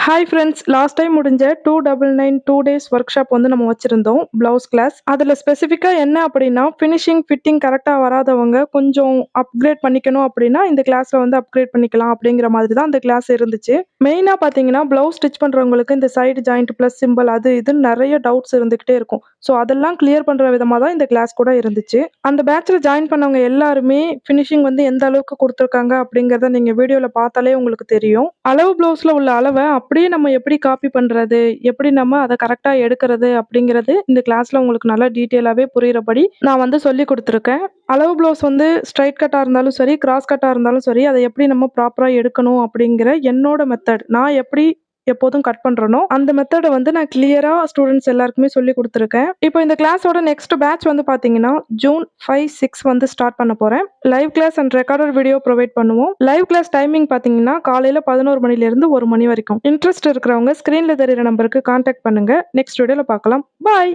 Hi friends, last time முடிஞ்ச 299 2 days work shop வந்து நம்ம வச்சிருந்தோம். Blouse class. அதில ஸ்பெசிஃபிக்கா என்ன அப்படின்னா, ஃபினிஷிங், ஃபிட்டிங் கரெக்ட்டா வராதவங்க கொஞ்சம் அப்கிரேட் பண்ணிக்கணும் அப்படின்னா, இந்த கிளாஸ்ல வந்து அப்கிரேட் பண்ணிக்கலாம் அப்படிங்கிற மாதிரி தான் அந்த கிளாஸ் இருந்துச்சு. மெயினா பார்த்தீங்கன்னா, ப்ளவுஸ் ஸ்டிச் பண்றவங்களுக்கு இந்த சைடு ஜாயிண்ட் பிளஸ் சிம்பல் அது இதுன்னு நெறைய டவுட்ஸ் இருந்துகிட்டே இருக்கும். ஸோ அதெல்லாம் கிளியர் பண்ற விதமா தான் இந்த கிளாஸ் கூட இருந்துச்சு. அந்த பேட்ச்ல ஜாயின் பண்ணவங்க எல்லாருமே ஃபினிஷிங் வந்து எந்த அளவுக்கு குடுத்துருக்காங்க அப்படிங்கிறத நீங்க வீடியோல பார்த்தாலே உங்களுக்கு தெரியும். அளவு ப்ளவுஸ்ல உள்ள அளவ அப்படியே நம்ம எப்படி காப்பி பண்றது? எப்படி நம்ம அத கரெக்ட்டா எடுக்கிறது? அப்படிங்கிறது இந்த கிளாஸ்ல உங்களுக்கு நல்லா டீட்டெயிலாவே புரியிறபடி நான் வந்து சொல்லிக் குடுத்துருக்கேன். அளவு ப்ளவுஸ் வந்து ஸ்ட்ரெயிட் கட்டா இருந்தாலும் சரி, கிராஸ் கட்டா இருந்தாலும் சரி, அத எப்படி நம்ம ப்ராப்பரா எடுக்கணும் அப்படிங்கிற என்னோட மெத்தட். நான் எப்படி எப்போதும் கட் பண்றனோ, அந்த மெத்தட வந்து நான் கிளியரா ஸ்டூடண்ட்ஸ் எல்லாருக்குமே சொல்லிக் குடுத்துருக்கேன். இப்போ இந்த கிளாஸோட நெக்ஸ்ட் பேட்ச் வந்து பார்த்தீங்கன்னா, ஜூன் 5, 6 வந்து ஸ்டார்ட் பண்ண போறேன். Live class and recorded video provide பண்ணுவோம். லைவ் கிளாஸ் டைமிங் பார்த்தீங்கன்னா, காலையில 11 மணிலேருந்து 1 மணி வரைக்கும். இன்ட்ரெஸ்ட் இருக்கிறவங்க ஸ்க்ரீன்ல தெரியிற நம்பருக்கு கான்டாக்ட் பண்ணுங்க. நெக்ஸ்ட் வீடியோல பார்க்கலாம். பாய்.